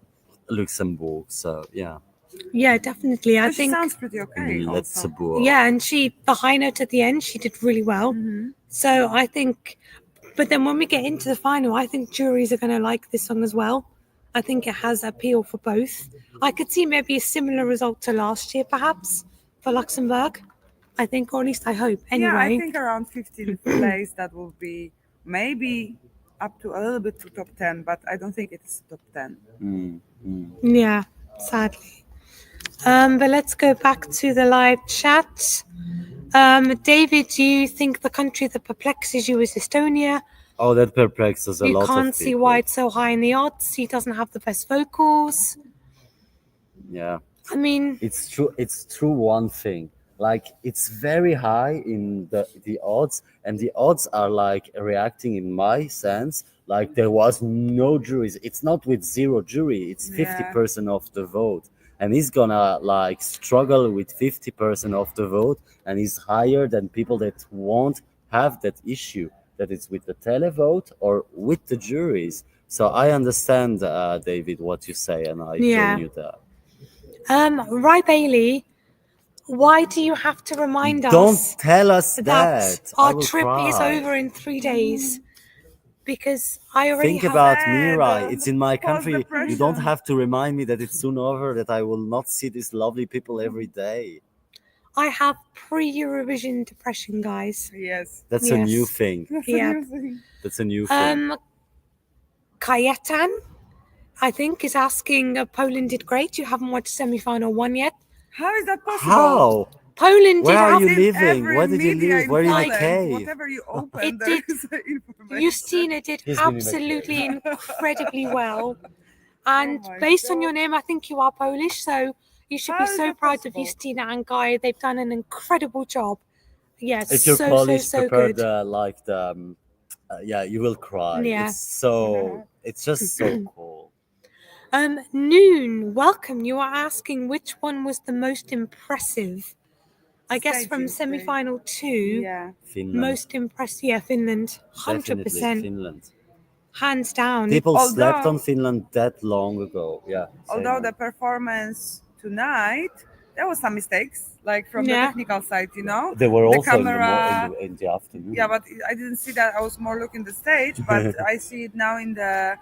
Speaker 2: Luxembourg. So yeah.
Speaker 1: Yeah, definitely. I
Speaker 4: She
Speaker 1: think.
Speaker 4: sounds pretty okay.
Speaker 2: In
Speaker 4: Also.
Speaker 2: Luxembourg.
Speaker 1: Yeah, and the high note at the end, she did really well. So I think, but then when we get into the final, I think juries are going to like this song as well. I think it has appeal for both. I could see maybe a similar result to last year, perhaps, for Luxembourg. I think, or at least I hope. Anyway.
Speaker 4: Yeah, I think around 15th place, that will be maybe up to a little bit to top 10, but I don't think it's top 10.
Speaker 1: Yeah, sadly. But let's go back to the live chat. David, do you think the country that perplexes you is Estonia?
Speaker 2: Oh, that perplexes a lot of people.
Speaker 1: You can't see why it's so high in the odds. He doesn't have the best vocals.
Speaker 2: Yeah.
Speaker 1: I mean,
Speaker 2: It's true one thing. Like, it's very high in the odds, and the odds are like reacting, in my sense, like there was no juries. It's not with 0 jury, it's 50% of the vote. And he's gonna like struggle with 50% of the vote, and he's higher than people that won't have that issue, that it's with the televote or with the juries. So I understand, David, what you say, and I join you there.
Speaker 1: Right, Bailey, why do you have to remind us?
Speaker 2: Don't tell us that.
Speaker 1: Our trip is over in 3 days. Because I already
Speaker 2: think about
Speaker 4: had
Speaker 2: Mirai. It's in my
Speaker 4: pause the
Speaker 2: country.
Speaker 4: pressure.
Speaker 2: You don't have to remind me that it's soon over, that I will not see these lovely people every day.
Speaker 1: I have pre-Eurovision depression, guys.
Speaker 4: Yes.
Speaker 2: That's a new
Speaker 1: Yes.
Speaker 2: thing.
Speaker 1: Yeah.
Speaker 2: That's a new thing.
Speaker 1: Kajetan, I think, is asking, Poland did great. You haven't watched semi-final 1 yet.
Speaker 4: How is that possible?
Speaker 2: How?
Speaker 1: Poland
Speaker 2: Where
Speaker 1: did
Speaker 2: are you
Speaker 1: have-
Speaker 2: living?
Speaker 4: Every
Speaker 2: Where did you
Speaker 4: media
Speaker 2: live? Were you in a
Speaker 4: in
Speaker 2: cave?
Speaker 4: Whatever you open,
Speaker 1: It
Speaker 4: there
Speaker 1: did.
Speaker 4: is information.
Speaker 1: Justina did
Speaker 2: He's been in a
Speaker 1: absolutely incredibly well. And
Speaker 4: Oh my
Speaker 1: based on
Speaker 4: God.
Speaker 1: your name, I think you are Polish, so you should
Speaker 4: How
Speaker 1: be
Speaker 4: is
Speaker 1: so
Speaker 4: that
Speaker 1: proud of
Speaker 4: possible?
Speaker 1: Justina and Guy. They've done an incredible job. Yes,
Speaker 2: If you're
Speaker 1: so
Speaker 2: Polish, prepare
Speaker 1: good.
Speaker 2: you will cry.
Speaker 1: Yeah.
Speaker 2: It's just so cool.
Speaker 1: Noon, welcome. You are asking which one was the most impressive. I guess from
Speaker 4: Staging day.
Speaker 1: semi-final 2,
Speaker 4: Yeah.
Speaker 2: Finland.
Speaker 1: most impressive. Yeah, Finland,
Speaker 2: Definitely
Speaker 1: 100%,
Speaker 2: Finland.
Speaker 1: hands down.
Speaker 2: People slept
Speaker 4: Although-
Speaker 2: on Finland that long ago. Yeah.
Speaker 4: Although
Speaker 2: same.
Speaker 4: the performance tonight, there was some mistakes, like from
Speaker 1: Yeah.
Speaker 4: the technical side, you know.
Speaker 2: They were
Speaker 4: the
Speaker 2: also
Speaker 4: camera,
Speaker 2: in the afternoon.
Speaker 4: Yeah, but I didn't see that. I was more looking the stage, but I see it now in the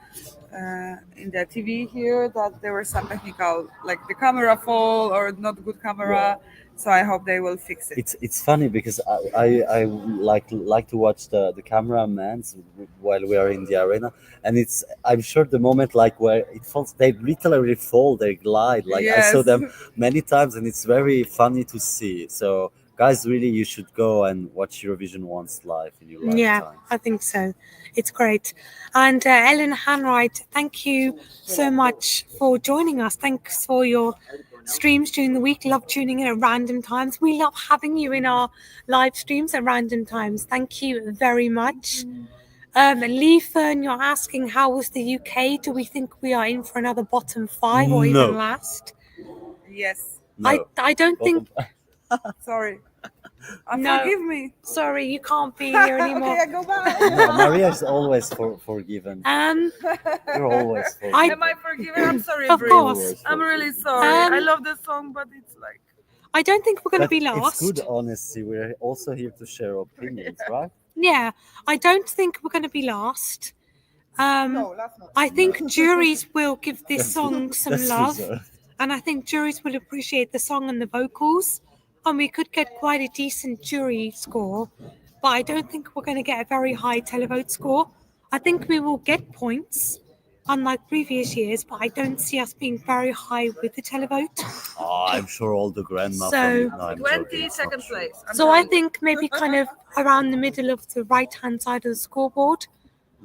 Speaker 4: TV here that there were some technical, like the camera fall or not good camera. So I hope they will fix it.
Speaker 2: It's funny because I like to watch the cameramen while we are in the arena, and I'm sure the moment like where it falls, they literally fall, they glide. Like I saw
Speaker 4: Yes.
Speaker 2: them many times, and it's very funny to see. So guys, really, you should go and watch Eurovision once live in your lifetime.
Speaker 1: Yeah, I think so. It's great. And Ellen Hanwright, thank you so much for joining us. Thanks for your streams during the week. Love tuning in at random times. We love having you in our live streams at random times. Thank you very much. Lee Fern, you're asking how was the UK? Do we think we are in for another bottom 5 or even
Speaker 2: No.
Speaker 1: last?
Speaker 4: Yes.
Speaker 2: No.
Speaker 1: I don't think.
Speaker 4: Sorry.
Speaker 1: No.
Speaker 4: Forgive me.
Speaker 1: Sorry, you can't be here anymore.
Speaker 4: Okay, I go back.
Speaker 2: No, Maria is always forgiven. You're always forgiven.
Speaker 4: Am I forgiven? I'm sorry,
Speaker 1: Of
Speaker 4: Brie.
Speaker 1: course.
Speaker 4: I'm really sorry. I love the song, but it's like.
Speaker 1: I don't think we're going to
Speaker 2: But
Speaker 1: be last.
Speaker 2: It's good honesty. We're also here to share opinions, right?
Speaker 1: Yeah, I don't think we're going to be last.
Speaker 4: No, that's not.
Speaker 1: I think juries will give this song some
Speaker 2: That's
Speaker 1: love,
Speaker 2: reserved.
Speaker 1: and I think juries will appreciate the song and the vocals, and we could get quite a decent jury score, but I don't think we're going to get a very high televote score. I think we will get points, unlike previous years, but I don't see us being very high with the televote.
Speaker 2: Oh, I'm sure all the grandma
Speaker 1: So-
Speaker 2: from... No, I'm
Speaker 4: 20
Speaker 2: joking, it's
Speaker 4: second
Speaker 2: not true.
Speaker 4: place. I'm
Speaker 1: So I
Speaker 4: telling you.
Speaker 1: think maybe kind of around the middle of the right-hand side of the scoreboard,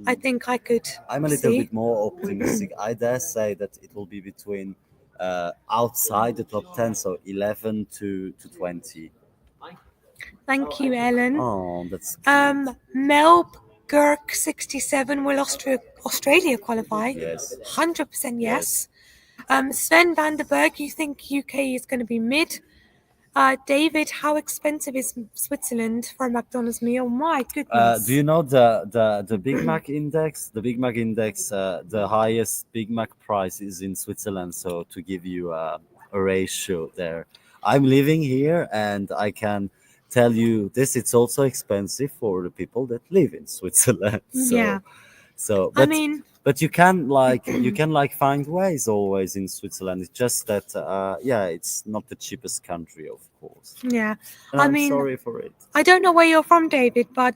Speaker 1: I think I could
Speaker 2: I'm a little
Speaker 1: see.
Speaker 2: bit more optimistic. I dare say that it will be between outside the top 10, so 11 to 20.
Speaker 1: Thank you, Ellen.
Speaker 2: Oh, that's cute.
Speaker 1: Melb Gurk 67, will Australia qualify?
Speaker 2: Yes.
Speaker 1: 100% yes. Sven Vanderberg, you think UK is going to be mid? David, how expensive is Switzerland for a McDonald's meal? My goodness.
Speaker 2: Do you know the Big Mac index? The Big Mac index, the highest Big Mac price is in Switzerland. So to give you a ratio there, I'm living here and I can tell you this. It's also expensive for the people that live in Switzerland. So,
Speaker 1: Yeah.
Speaker 2: So,
Speaker 1: I mean,
Speaker 2: but you can find ways always in Switzerland. It's just that it's not the cheapest country, of course.
Speaker 1: yeah.
Speaker 2: And
Speaker 1: I
Speaker 2: I'm
Speaker 1: mean,
Speaker 2: sorry for it.
Speaker 1: I don't know where you're from, David, but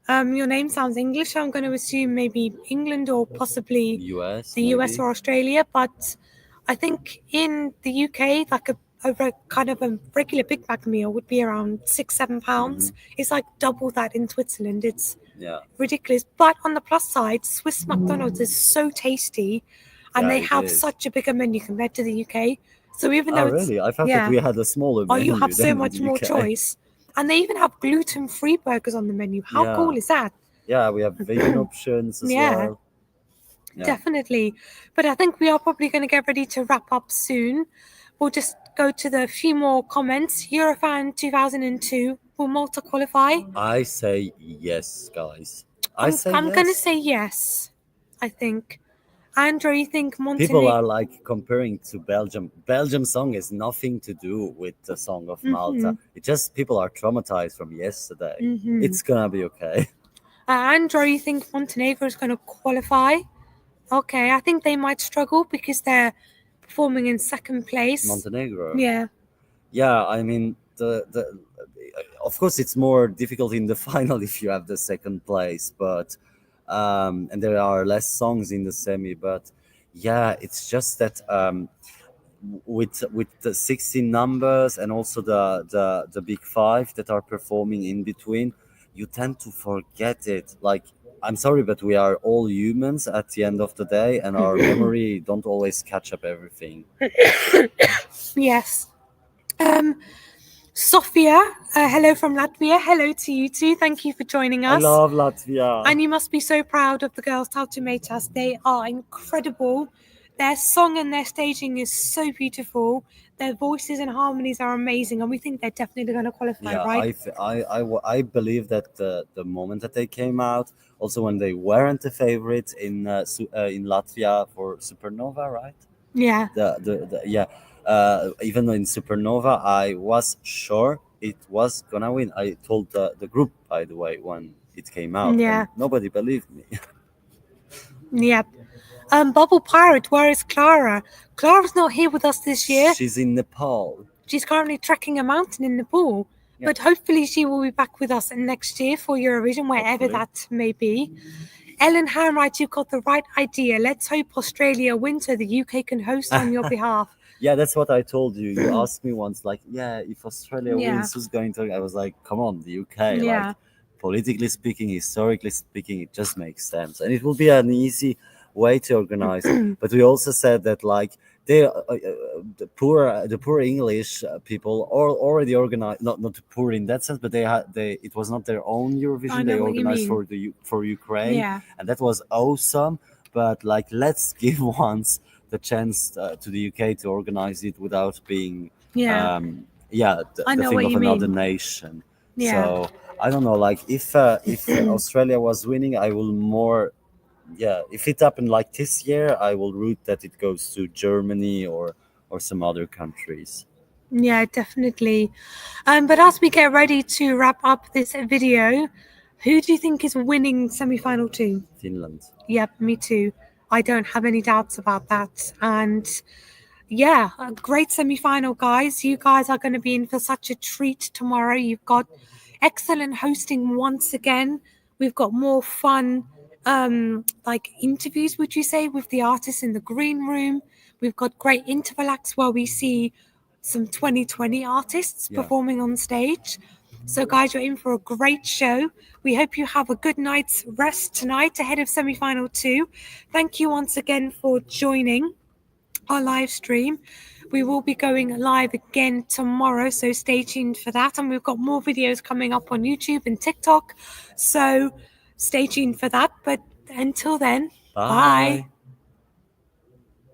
Speaker 1: your name sounds English. So I'm going to assume maybe England or possibly
Speaker 2: US,
Speaker 1: the US
Speaker 2: maybe?
Speaker 1: or Australia. But I think in the UK, like a kind of a regular Big Mac meal would be around £6-7.
Speaker 2: Mm-hmm.
Speaker 1: It's like double that in Switzerland. It's
Speaker 2: Yeah.
Speaker 1: ridiculous. But on the plus side, Swiss McDonald's is so tasty, and
Speaker 2: Yeah,
Speaker 1: they
Speaker 2: it
Speaker 1: have
Speaker 2: is.
Speaker 1: such a bigger menu compared to the UK. So even
Speaker 2: Oh,
Speaker 1: though it's
Speaker 2: really? I thought
Speaker 1: yeah.
Speaker 2: that we had a smaller
Speaker 1: oh,
Speaker 2: menu
Speaker 1: you have so
Speaker 2: than
Speaker 1: much
Speaker 2: the
Speaker 1: more
Speaker 2: UK.
Speaker 1: choice, and they even have gluten-free burgers on the menu. How
Speaker 2: Yeah.
Speaker 1: cool is that?
Speaker 2: Yeah, we have vegan options as
Speaker 1: Yeah.
Speaker 2: well. Yeah.
Speaker 1: Definitely. But I think we are probably going to get ready to wrap up soon. We'll just go to the few more comments. Eurofan 2002, will Malta qualify?
Speaker 2: I say yes, guys.
Speaker 1: I'm
Speaker 2: yes.
Speaker 1: going to say yes, I think. Andrew, you think
Speaker 2: People
Speaker 1: Montenegro?
Speaker 2: are like comparing to Belgium. Belgium song has nothing to do with the song of Malta. It just people are traumatized from yesterday.
Speaker 1: Mhm.
Speaker 2: It's gonna be okay.
Speaker 1: Andrew, you think Montenegro is going to qualify? Okay, I think they might struggle because they're performing in second place.
Speaker 2: Montenegro.
Speaker 1: Yeah.
Speaker 2: Yeah, I mean the of course it's more difficult in the final if you have the second place, but and there are less songs in the semi, but yeah, it's just that with the 16 numbers and also the big five that are performing in between, you tend to forget it. Like I'm sorry, but we are all humans at the end of the day, and our memory don't always catch up everything.
Speaker 1: Yes. Sophia, hello from Latvia. Hello to you too. Thank you for joining
Speaker 2: I
Speaker 1: us.
Speaker 2: love Latvia.
Speaker 1: And you must be so proud of the girls, Taltumetas. They are incredible. Their song and their staging is so beautiful. Their voices and harmonies are amazing, and we think they're definitely going to qualify,
Speaker 2: Yeah,
Speaker 1: right?
Speaker 2: I believe that the moment that they came out, also when they weren't the favorites in Latvia for Supernova, right?
Speaker 1: Yeah.
Speaker 2: Even in Supernova, I was sure it was gonna win. I told the group, by the way, when it came out,
Speaker 1: Yeah.
Speaker 2: and nobody believed me.
Speaker 1: Yep. Bubble Pirate, where is Clara? Clara's not here with us this year.
Speaker 2: She's in Nepal.
Speaker 1: She's currently trekking a mountain in Nepal.
Speaker 2: Yeah.
Speaker 1: But hopefully she will be back with us next year for Eurovision, wherever
Speaker 2: Hopefully.
Speaker 1: that may be. Ellen Hamright, you've got the right idea. Let's hope Australia wins so the UK can host on your behalf.
Speaker 2: Yeah, that's what I told you. You asked me once, like, yeah, if Australia
Speaker 1: Yeah.
Speaker 2: wins, who's going to? I was like, come on, the UK.
Speaker 1: Yeah.
Speaker 2: Like, politically speaking, historically speaking, it just makes sense, and it will be an easy way to organize. But we also said that, like, they, the poor English people already organized. Not poor in that sense, but it was not their own Eurovision. They organized for Ukraine,
Speaker 1: Yeah.
Speaker 2: and that was awesome. But like, let's give once the chance to the UK to organize it without being
Speaker 1: Yeah.
Speaker 2: the
Speaker 1: I know
Speaker 2: thing
Speaker 1: what
Speaker 2: of
Speaker 1: you
Speaker 2: another
Speaker 1: mean.
Speaker 2: nation.
Speaker 1: Yeah.
Speaker 2: So I don't know, like, if Australia was winning, I will more, if it happened like this year, I will root that it goes to Germany or some other countries.
Speaker 1: Yeah, definitely. But as we get ready to wrap up this video, who do you think is winning semi-final 2?
Speaker 2: Finland.
Speaker 1: Yep, me too. I don't have any doubts about that. And yeah, a great semi-final, guys. You guys are going to be in for such a treat tomorrow. You've got excellent hosting once again. We've got more fun, like interviews, would you say, with the artists in the green room. We've got great interval acts where we see some 2020 artists performing on stage. So, guys, you're in for a great show. We hope you have a good night's rest tonight ahead of semi-final 2. Thank you once again for joining our live stream. We will be going live again tomorrow, so stay tuned for that. And we've got more videos coming up on YouTube and TikTok, so stay tuned for that. But until then, bye.